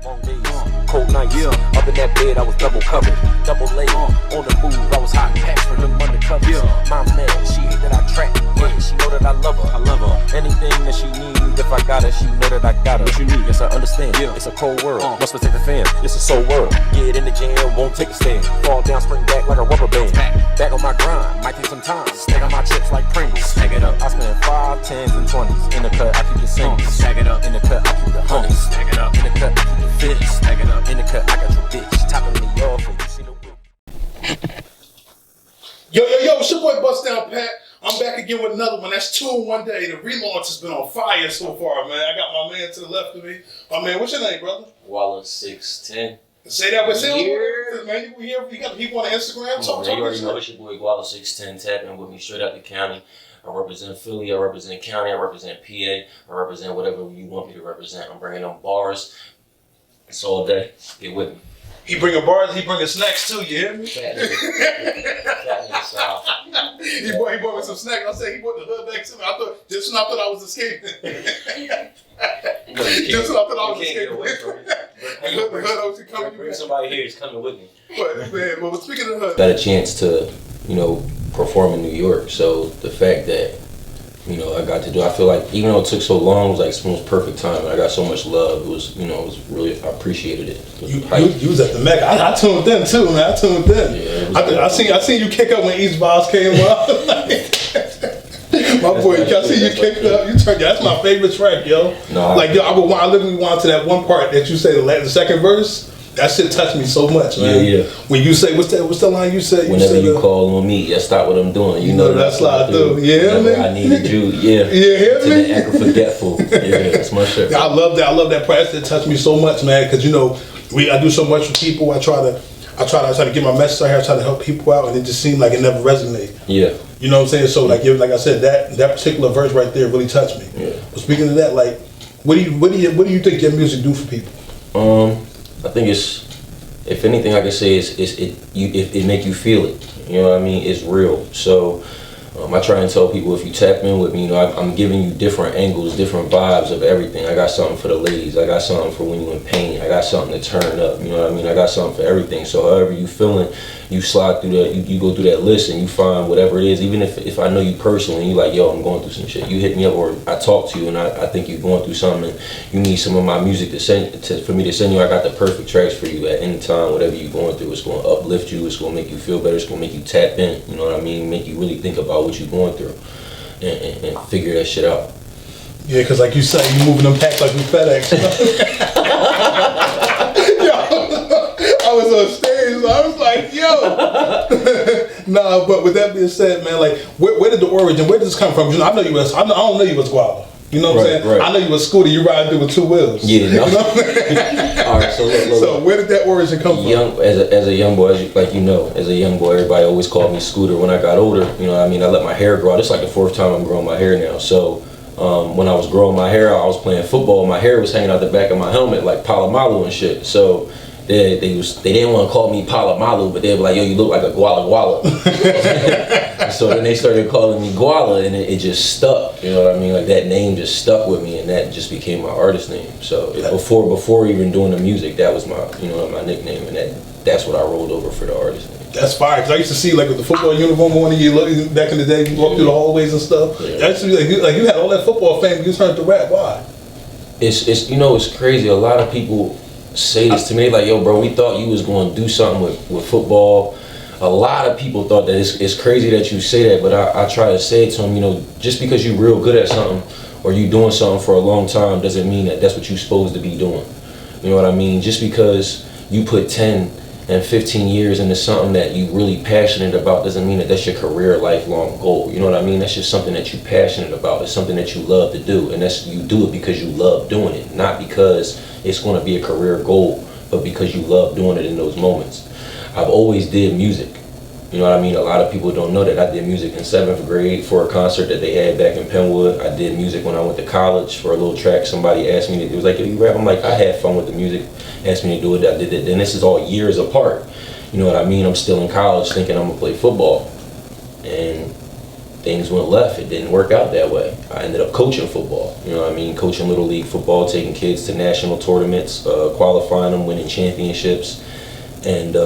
Long days, cold nights, up in that bed I was double covered, double laid, on the move, I was hot packed for them undercovers. Mom's mad, she hate that I trap, yeah, she know that I love her. Anything that she need, if I got her, she know that I got her. What you need? Yes, I understand, it's a cold world, must protect the fam, it's a soul world. Get in the jam, won't take a stand, fall down, spring back like a rubber band. Back on my grind, might take some time, stack on my chips like Pringles. Stack it up, I spend 5, 10s, and 20s, in the cut I keep the singles. Stack it up, in the cut I keep the honeys. Stack it up, in the cut I keep the fitties. Stack it up, in the cut I got your bitch, topping me off and you see the whip. Yo, it's your boy Bust Down Pat. I'm back again with another one. That's 2 in 1 day. The relaunch has been on fire so far, man. I got my man to the left of me. My man, what's your name, brother? Guala6Ten. Say that with him, man. You got people on Instagram. Talk you already know it's your boy Guala6Ten tapping with me straight out the county. I represent Philly, I represent county, I represent PA, I represent whatever you want me to represent. I'm bringing them bars. It's all day. Get with me. He bringing bars, he bringing snacks too, you hear me? Fat nigga style. He brought me some snacks. I said he brought the hood next to me. I thought I was escaping. Just when I thought I was escaping. The hood always coming. Bring somebody here, he's coming with me. But man, well, speaking of the hood, got a chance to, perform in New York. So the fact that, I got to do, I feel like even though it took so long, it was like the most perfect time. I got so much love. It was, it was really, I appreciated it. You was at the Mecca. I tuned in too, man. I tuned in. Yeah, I seen you kick up when East Vibes came up. My boy, I see you kicked up. You turned. That's my favorite track, yo. No, I literally wanted to that one part that you say the second verse. That shit touched me so much, man. Yeah. When you say, what's the line you said? Whenever you call on me, that's not what I'm doing. You know that's what I do. Yeah, man. I needed you. Yeah. Yeah, to the act of forgetful. Yeah, that's my shit. I love that. I love that part. That touched me so much, man. Because I do so much for people. I try to get my message out here. I try to help people out, and it just seemed like it never resonated. Yeah. You know what I'm saying? So like I said, that particular verse right there really touched me. Yeah. But speaking of that, like, what do you think your music do for people? I think it's, if anything, I can say it make you feel it. You know what I mean? It's real. So I try and tell people, if you tap in with me, I'm giving you different angles, different vibes of everything. I got something for the ladies. I got something for when you in pain. I got something to turn up. You know what I mean? I got something for everything. So however you feeling, you slide through that. You go through that list and you find whatever it is. Even if I know you personally, and you like, yo, I'm going through some shit. You hit me up, or I talk to you, and I think you're going through something. And you need some of my music for me to send you. I got the perfect tracks for you at any time. Whatever you're going through, it's going to uplift you. It's going to make you feel better. It's going to make you tap in. You know what I mean? Make you really think about what you're going through and figure that shit out. Yeah, because like you said, you moving them packs like you FedEx. Yo, I was on stage, so I was like, yo. Nah, but with that being said, man, like, where did the origin, where did this come from? I know you was, I don't know you was Guala. You know what I'm saying? Right. I know you was scooter, you riding through with 2 wheels. Yeah, no. You know what I'm saying? All right, so look. So where did that origin come from? As a young boy, as a young boy, everybody always called me Scooter. When I got older, you know what I mean, I let my hair grow out. It's like the 4th time I'm growing my hair now. So when I was growing my hair out, I was playing football. My hair was hanging out the back of my helmet like Palomalu and shit. So they didn't want to call me Palomalu, but they were like, yo, you look like a Guala. So then they started calling me Guala, and it just stuck. You know what I mean? Like, that name just stuck with me, and that just became my artist name. So before even doing the music, that was my my nickname, and that's what I rolled over for the artist name. That's fire, because I used to see, like, with the football uniform on, back in the day, you walk through the hallways and stuff. Yeah. That used to be like you had all that football fame, you turned to rap. Why? It's crazy. A lot of people say this to me, like, yo, bro, we thought you was going to do something with football. A lot of people thought that it's crazy that you say that, but I try to say it to them, just because you're real good at something or you doing something for a long time doesn't mean that that's what you're supposed to be doing. You know what I mean? Just because you put 10 and 15 years into something that you really passionate about doesn't mean that that's your career lifelong goal. You know what I mean? That's just something that you're passionate about. It's something that you love to do, and you do it because you love doing it, not because it's going to be a career goal, but because you love doing it in those moments. I've always did music. You know what I mean? A lot of people don't know that I did music in 7th grade for a concert that they had back in Penwood. I did music when I went to college for a little track. Somebody asked me, it was like, you rap? I'm like, I had fun with the music. Asked me to do it, I did it. Then this is all years apart. You know what I mean? I'm still in college thinking I'm going to play football. And things went left. It didn't work out that way. I ended up coaching football. You know what I mean? Coaching Little League football, taking kids to national tournaments, qualifying them, winning championships. And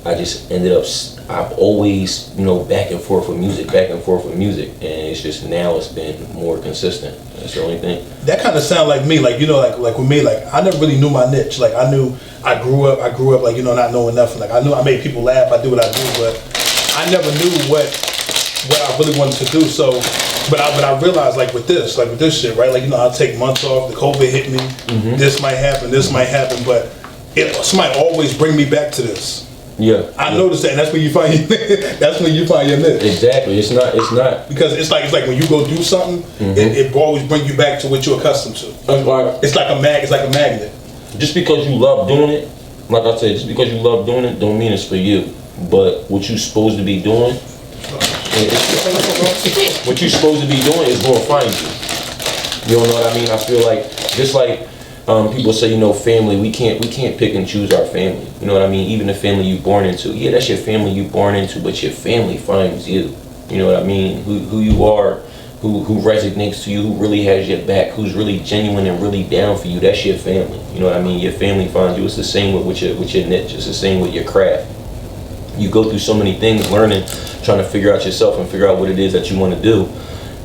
I just ended up, I've always, you know, back and forth with music. And it's just now it's been more consistent. That's the only thing. That kind of sound like me, like, you know, like with me, like I never really knew my niche. Like I grew up like, you know, not knowing nothing. Like I knew I made people laugh, I do what I do, but I never knew what I really wanted to do. So, but I realized like with this shit, right? Like, you know, I'll take months off, the COVID hit me, this might happen, but somebody always bring me back to this. Yeah, I noticed that, and that's when you find your niche. Exactly. It's not because it's like when you go do something, it always bring you back to what you're accustomed to. It's like a magnet. Just because you love doing it, like I said, just because you love doing it, don't mean it's for you. But what you're supposed to be doing, is going to find you. You know what I mean? I feel like just like. People say, you know, family, we can't pick and choose our family. You know what I mean? Even the family you born into. Yeah, that's your family you born into, but your family finds you. You know what I mean? Who you are, who resonates to you, who really has your back, who's really genuine and really down for you, that's your family. You know what I mean? Your family finds you. It's the same with your niche. It's the same with your craft. You go through so many things, learning, trying to figure out yourself and figure out what it is that you want to do.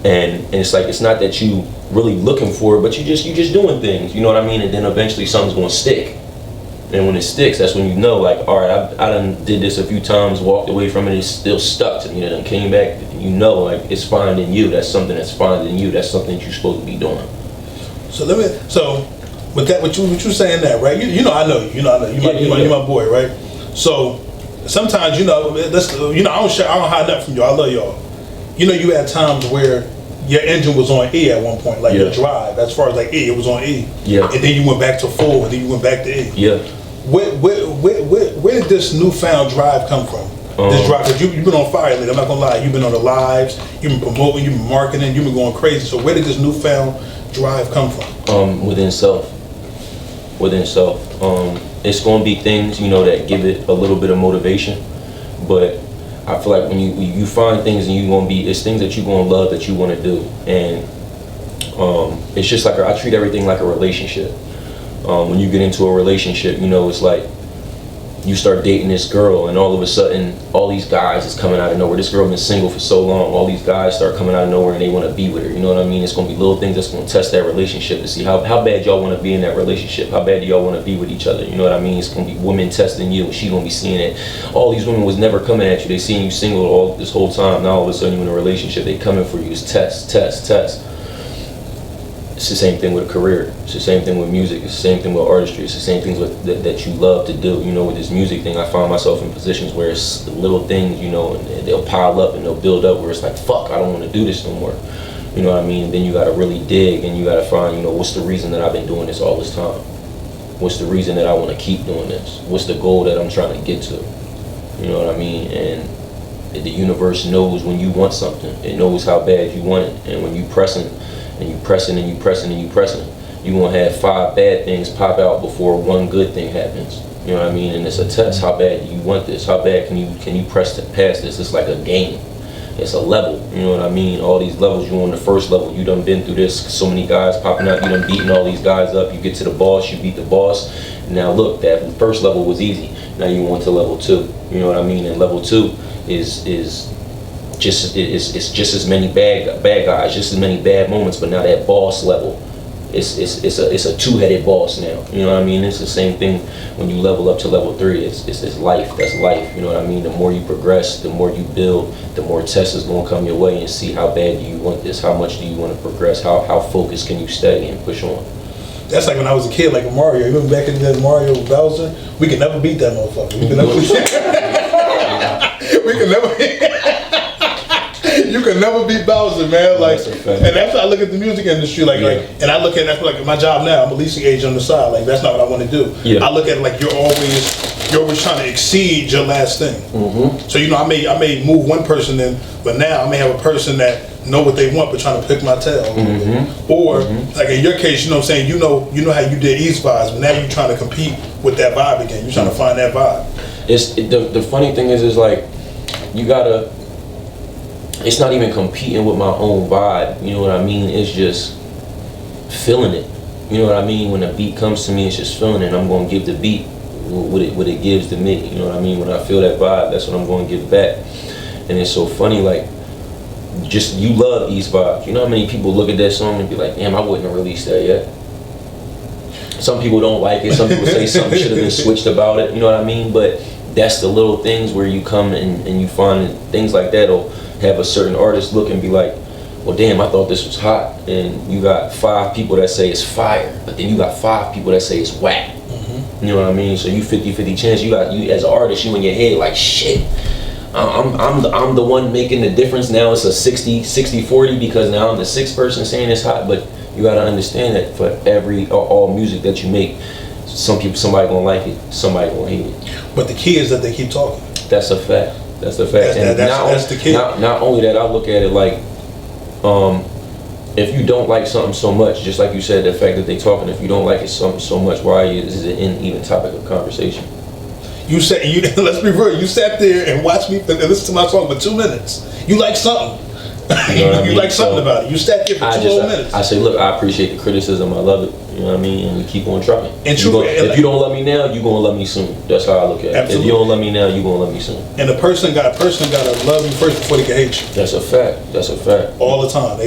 And it's like, it's not that you really looking for it, but you just doing things, you know what I mean? And then eventually something's gonna stick. And when it sticks, that's when you know, like, all right, I done did this a few times, walked away from it, it's still stuck to me, and then came back, you know, like, it's finding you. That's something that's finding you. That's something that you're supposed to be doing. So with that, what you saying that, right? You know I know you. You're my boy, right? So sometimes, you know, I don't hide nothing from you. I love y'all. You know, you had times where your engine was on E at one point, like your drive, as far as like E, it was on E. Yeah. And then you went back to full, and then you went back to E. Yeah. Where did this newfound drive come from? This drive, because you've been on fire lately. I'm not gonna lie. You've been on the lives, you've been promoting, you've been marketing, you've been going crazy. So where did this newfound drive come from? Within self. It's gonna be things, you know, that give it a little bit of motivation, but I feel like when you find things and it's things that you're gonna love, that you want to do, and it's just like I treat everything like a relationship. When you get into a relationship, you know, it's like you start dating this girl, and all of a sudden, all these guys is coming out of nowhere. This girl been single for so long. All these guys start coming out of nowhere, and they want to be with her. You know what I mean? It's gonna be little things that's gonna test that relationship to see how bad y'all want to be in that relationship. How bad do y'all want to be with each other? You know what I mean? It's gonna be women testing you, and she gonna be seeing it. All these women was never coming at you. They seeing you single all this whole time. Now all of a sudden you in a relationship. They coming for you. It's test. It's the same thing with a career. It's the same thing with music. It's the same thing with artistry. It's the same things that you love to do. You know, with this music thing, I find myself in positions where it's the little things, you know, and they'll pile up and they'll build up where it's like, fuck, I don't want to do this no more. You know what I mean? And then you got to really dig, and you got to find, you know, what's the reason that I've been doing this all this time? What's the reason that I want to keep doing this? What's the goal that I'm trying to get to? You know what I mean? And the universe knows when you want something. It knows how bad you want it. And when you pressing, and you pressing, you're gonna have 5 bad things pop out before one good thing happens. You know what I mean? And it's a test. How bad do you want this? How bad can you press to pass this? It's like a game. It's a level. You know what I mean? All these levels. You on the first level. You done been through this. So many guys popping out. You done beating all these guys up. You get to the boss. You beat the boss. Now look, that first level was easy. Now you want to level 2. You know what I mean? And level 2 is just as many bad guys, just as many bad moments, but now that boss level, it's a 2-headed boss now. You know what I mean? It's the same thing when you level up to level 3. It's life. That's life. You know what I mean? The more you progress, the more you build, the more tests is gonna come your way, and see how bad do you want this, how much do you want to progress, how focused can you stay and push on. That's like when I was a kid, like a Mario. You remember back in the day, Mario with Bowser? We could never beat that motherfucker. We could never. You can never beat Bowser, man. Like, and that's how I look at the music industry. Like, and I look at that's like my job now. I'm a leasing agent on the side. Like, that's not what I want to do. Yeah. I look at it like you're always trying to exceed your last thing. Mm-hmm. So you know, I may move one person in, but now I may have a person that know what they want, but trying to pick my tail. Mm-hmm. Or like in your case, you know what I'm saying. You know how you did East vibes, but now you're trying to compete with that vibe again. You're trying to find that vibe. The funny thing is like you gotta. it's not even competing with my own vibe. You know what I mean? It's just feeling it. You know what I mean? When a beat comes to me, it's just feeling it. And I'm gonna give the beat what it gives to me. You know what I mean? When I feel that vibe, that's what I'm gonna give back. And it's so funny, like, just you love East Vibes. You know how many people look at that song and be like, damn, I wouldn't have released that yet. Some people don't like it. Some people say something should have been switched about it. You know what I mean? But that's the little things where you come and you find things like that will have a certain artist look and be like, well, damn, I thought this was hot. And you got 5 people that say it's fire, but then you got 5 people that say it's whack. You know what I mean? So you 50-50 chance. You as an artist, you in your head like, shit, I'm the one making the difference. Now it's a 60-40 because now I'm the 6th person saying it's hot. But you gotta understand that for all music that you make, somebody gonna like it, somebody gonna hate it. But the key is that they keep talking. That's a fact. That's the fact. That's the key. Not only that, I look at it like, if you don't like something so much, just like you said, the fact that they talking, if you don't like it so much, why is it an even topic of conversation? Let's be real, you sat there and watched me and listened to my song for 2 minutes. You like something. You know what I mean? Like something about it. You sat there for 2 whole minutes. I say, look, I appreciate the criticism. I love it. You know what I mean? And we keep on trying. And if you don't love me now, you gonna love me soon. That's how I look at it. Absolutely. If you don't love me now, you gonna love me soon. And a person got to love you first before they can hate you. That's a fact. That's a fact. All the time.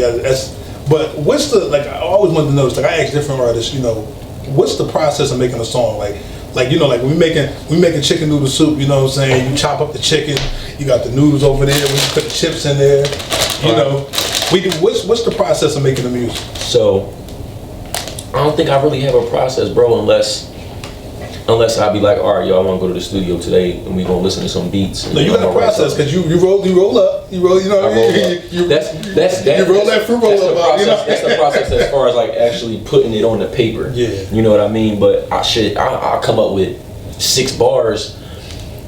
But what's the, like, I always wanted to notice, like, I ask different artists, you know, what's the process of making a song? Like you know, like we making chicken noodle soup, you know what I'm saying? You chop up the chicken, you got the noodles over there, we put the chips in there, you know. What's the process of making the music? So, I don't think I really have a process, bro, unless I be like, all right, y'all, I want to go to the studio today and we gonna listen to some beats. No, you got a process because you roll up, you know what I mean? You roll that fruit roll up. You know? That's the process as far as like actually putting it on the paper. Yeah. You know what I mean? But I'll come up with 6 bars,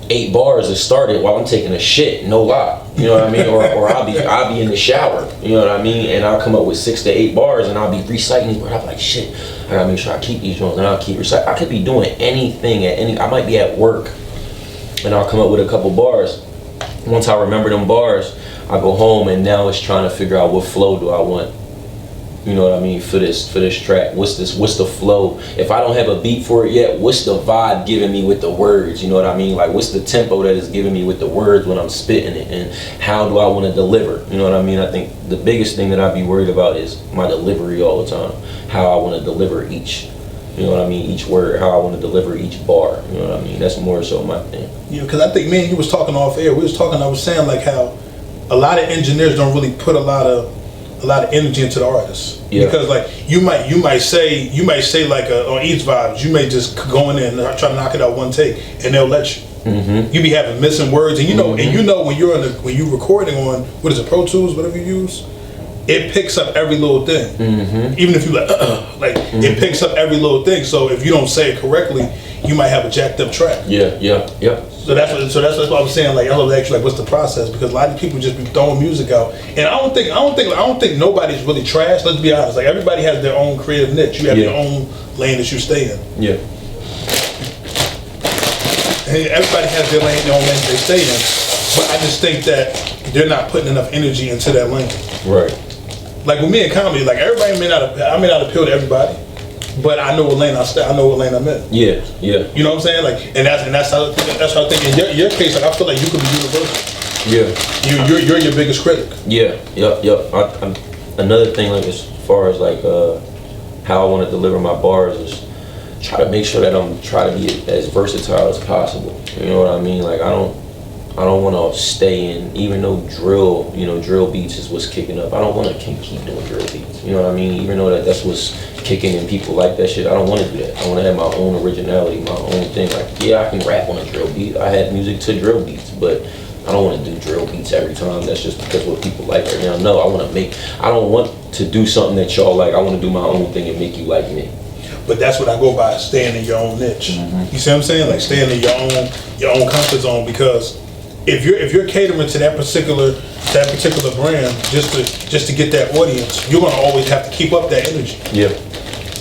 8 bars that started while I'm taking a shit, no lie. You know what I mean? Or I'll be in the shower, you know what I mean? And I'll come up with 6 to 8 bars and I'll be reciting these words. I'm like, shit, I gotta make sure I keep these joints and I'll keep reciting. I could be doing anything I might be at work and I'll come up with a couple bars. Once I remember them bars, I go home and now it's trying to figure out what flow do I want. You know what I mean, for this track. What's the flow? If I don't have a beat for it yet, what's the vibe giving me with the words? You know what I mean? Like, what's the tempo that is giving me with the words when I'm spitting it? And how do I want to deliver? You know what I mean? I think the biggest thing that I'd be worried about is my delivery all the time. How I want to deliver each, you know what I mean, each word, how I want to deliver each bar. You know what I mean? That's more so my thing. Yeah, because I think me and you was talking off air. I was saying like how a lot of engineers don't really put a lot of energy into the artist. Yeah. Because like you might say like on East Vibes, you may just go in there and try to knock it out one take, and they'll let you. Mm-hmm. You be having missing words, and you know, and you know when you're recording on what is it, Pro Tools, whatever you use, it picks up every little thing. Mm-hmm. Even if you it picks up every little thing. So if you don't say it correctly, you might have a jacked up track. Yeah. So that's what I was saying. Like I love actually, like, what's the process? Because a lot of people just be throwing music out, and I don't think nobody's really trash. Let's be honest. Like everybody has their own creative niche. You have your own lane that you stay in. Yeah. And everybody has their own lane that they stay in. But I just think that they're not putting enough energy into that lane. Right. Like with me in comedy, like I may not appeal to everybody, but I know what lane I know what lane I'm in. Yeah. You know what I'm saying? Like, and that's how I think. In your case, like I feel like you could be universal. Yeah. You're your biggest critic. Yeah. Another thing, like as far as like how I want to deliver my bars is try to make sure that I'm trying to be as versatile as possible. You know what I mean? Like I don't want to stay in, even though drill beats is what's kicking up. I don't want to keep doing drill beats. You know what I mean? Even though that's what's kicking and people like that shit, I don't want to do that. I want to have my own originality, my own thing. Like, yeah, I can rap on a drill beat. I had music to drill beats, but I don't want to do drill beats every time. That's just because what people like right now. No, I don't want to do something that y'all like. I want to do my own thing and make you like me. But that's what I go by, staying in your own niche. Mm-hmm. You see what I'm saying? Like staying in your own comfort zone, because if you're catering to that particular brand just to get that audience, you're gonna always have to keep up that energy. Yeah.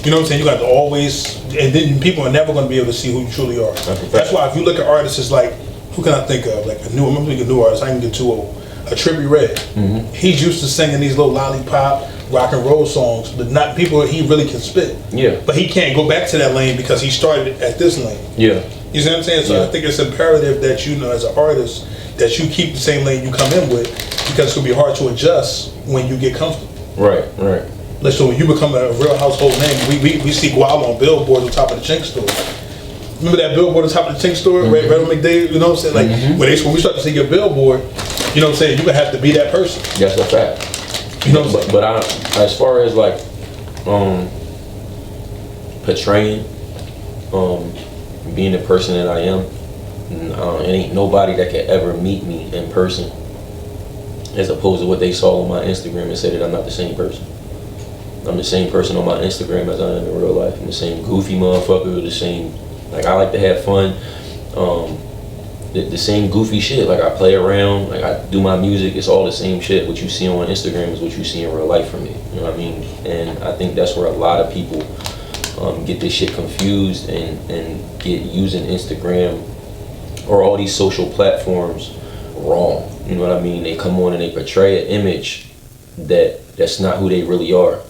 You know what I'm saying? You got to always, and then people are never gonna be able to see who you truly are. That's why if you look at artists, it's like, who can I think of? Like I'm thinking new artists. I can get too old, a Trippie Redd. He's used to singing these little lollipop rock and roll songs, but not people he really can spit. Yeah. But he can't go back to that lane because he started at this lane. Yeah. You see what I'm saying? So I think it's imperative that you know, as an artist, that you keep the same lane you come in with, because it's gonna be hard to adjust when you get comfortable. Right. Right. Like, so when you become a real household name, we see Guala on billboards on top of the Chink store. Remember that billboard on top of the Chink store, Red McDade? You know what I'm saying? Like when we start to see your billboard, you know what I'm saying? You're gonna have to be that person. That's a fact. You know what I'm saying? But as far as like portraying, being the person that I am, it ain't nobody that could ever meet me in person as opposed to what they saw on my Instagram and say that I'm not the same person. I'm the same person on my Instagram as I am in real life. I'm the same goofy motherfucker, the same, like, I like to have fun, the same goofy shit. Like, I play around, like, I do my music, it's all the same shit. What you see on Instagram is what you see in real life from me, you know what I mean? And I think that's where a lot of people get this shit confused and get using Instagram or all these social platforms wrong, you know what I mean? They come on and they portray an image that's not who they really are.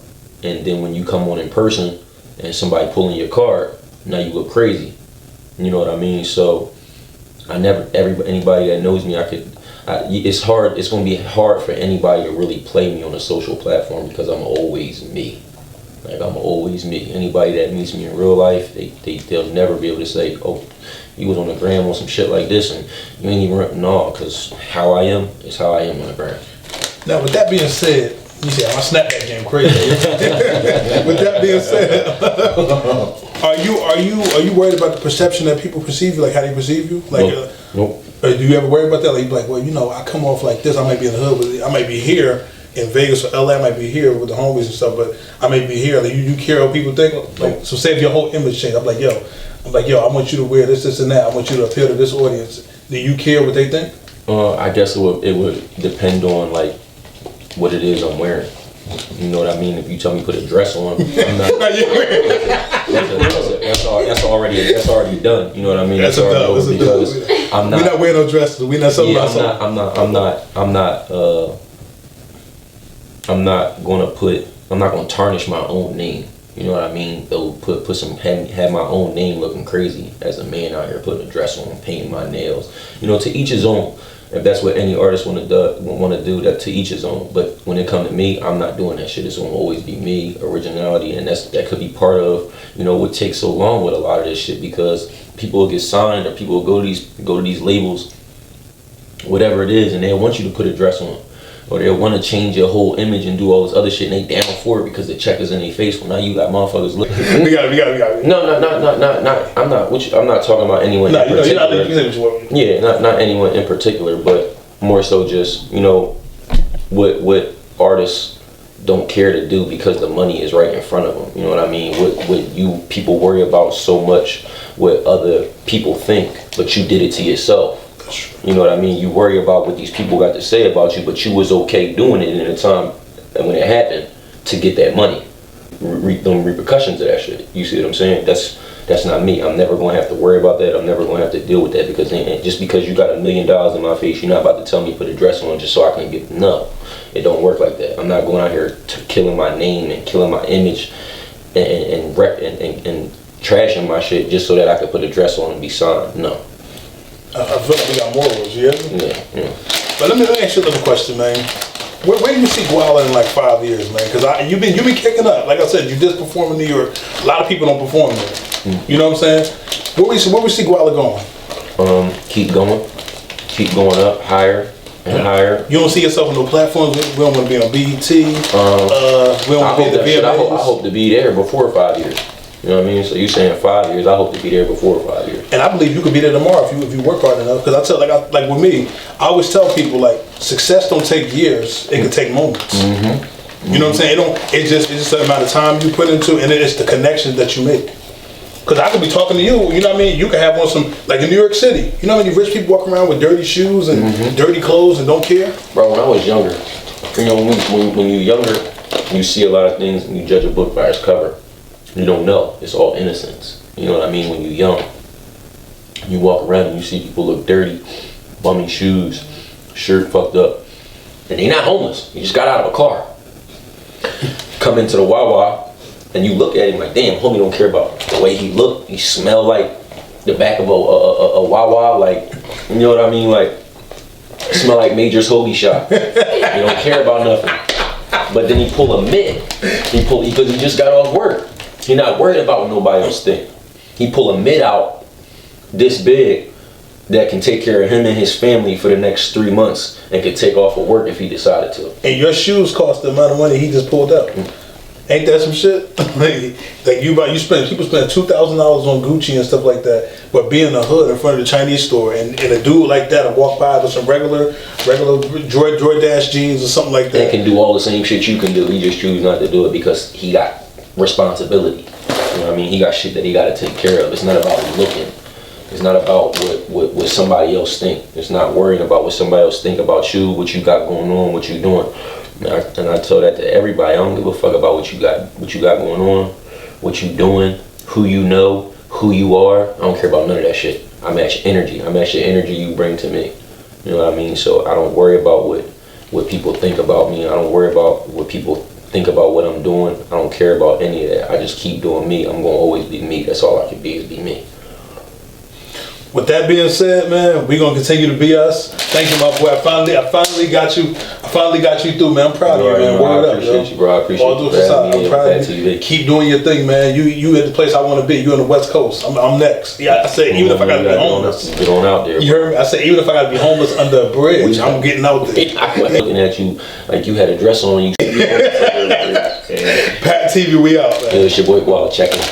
And then when you come on in person and somebody pulling your card, now you look crazy. You know what I mean? So anybody that knows me, it's hard. It's gonna be hard for anybody to really play me on a social platform because I'm always me. Like, I'm always me. Anybody that meets me in real life, they'll never be able to say, oh, you was on the gram on some shit like this and you ain't even, no, because how I am is how I am on the gram. Now, with that being said, you see, I snap that game crazy. With that being said, are you worried about the perception that people perceive you, like how they perceive you? Like, Nope. Do you ever worry about that? Like, well, you know, I come off like this. I might be in the hood, but I might be here in Vegas or LA. I might be here with the homies and stuff, but I may be here. Like, you care what people think. Like, so say if your whole image changed, I'm like, yo, I want you to wear this, and that. I want you to appeal to this audience. Do you care what they think? I guess it would depend on like what it is I'm wearing. You know what I mean? If you tell me put a dress on, I'm not. That's already done. You know what I mean? That's a dub. Because I'm not. We're not wearing no dresses. We're not something about something. I'm not gonna tarnish my own name. You know what I mean? They'll have my own name looking crazy as a man out here putting a dress on, painting my nails. You know, to each his own. If that's what any artist want to do, that to each his own. But when it comes to me, I'm not doing that shit. It's gonna always be me, originality, and that could be part of, you know, what takes so long with a lot of this shit, because people will get signed or people will go to these labels, whatever it is, and they want you to put a dress on, or they want to change your whole image and do all this other shit, and they down for it because the check is in their face. Well, now you got motherfuckers looking. We got it. No. I'm not talking about anyone in particular. Yeah, not anyone in particular, but more so just, you know, what artists don't care to do because the money is right in front of them. You know what I mean? What you people worry about so much what other people think, but you did it to yourself. You know what I mean? You worry about what these people got to say about you, but you was okay doing it in a time when it happened to get that money. Them repercussions of that shit. You see what I'm saying? That's not me. I'm never going to have to worry about that. I'm never going to have to deal with that, because just because you got $1 million in my face, you're not about to tell me to put a dress on just so I can get. No, it don't work like that. I'm not going out here killing my name and killing my image and trashing my shit just so that I could put a dress on and be signed. No. I feel like we got morals, yeah? Yeah. But let me ask you a little question, man. Where do you see Guala in like 5 years, man? Because you've been kicking up. Like I said, you just performed in New York. A lot of people don't perform there. You know what I'm saying? Where we see Guala going? Keep going up, higher and higher. You don't see yourself on no platforms. We don't want to be on BET. We don't want to be at the VMAs. I hope to be there before 5 years. You know what I mean? So you saying 5 years? I hope to be there before 5 years. And I believe you could be there tomorrow if you work hard enough. Because I tell like with me, I always tell people, like, success don't take years. It can take moments. Mm-hmm. You know what I'm saying? It's just the amount of time you put into, and it's the connections that you make. Because I could be talking to you. You know what I mean? You could have on some, like in New York City. You know how many rich people walk around with dirty shoes and dirty clothes and don't care? Bro, when I was younger, you know, when you're younger, you see a lot of things and you judge a book by its cover. You don't know. It's all innocence. You know what I mean? When you're young, you walk around and you see people look dirty, bummy shoes, shirt fucked up, and they not homeless. He just got out of a car. Come into the Wawa, and you look at him like, damn, homie don't care about the way he look. He smell like the back of a Wawa, like, you know what I mean? Like, smell like Major's hoagie shop. You don't care about nothing. But then he pull a mitt. Because he just got off work. He not worried about what nobody else think. He pull a mitt out this big that can take care of him and his family for the next 3 months and could take off of work if he decided to. And your shoes cost the amount of money he just pulled up. Ain't that some shit? like people spend $2,000 on Gucci and stuff like that, but be in the hood in front of the Chinese store and a dude like that will walk by with some regular DoorDash jeans or something like that. And can do all the same shit you can do. He just choose not to do it because he got responsibility. You know what I mean? He got shit that he got to take care of. It's not about looking. It's not about what somebody else think. It's not worrying about what somebody else think about you, what you got going on, what you doing. And I tell that to everybody. I don't give a fuck about what you got going on, what you doing, who you know, who you are. I don't care about none of that shit. I match energy. I match the energy you bring to me. You know what I mean? So I don't worry about what people think about me. I don't worry about what people think about what I'm doing. I don't care about any of that. I just keep doing me. I'm gonna always be me. That's all I can be, is be me. With that being said, man, we're gonna continue to be us. Thank you, my boy. I finally got you through, man. I'm proud of you, man. Word up, appreciate you, bro. I appreciate you. I'm proud of you. Keep doing your thing, man. You at the place I want to be. You on the West Coast. I'm next. Yeah, I said even if I gotta be homeless, get on out there. You heard me? I said even if I gotta be homeless under a bridge, I'm getting out there. I was looking at you like you had a dress on. You. Pat TV, we out, man. It's your boy Guala. Check it.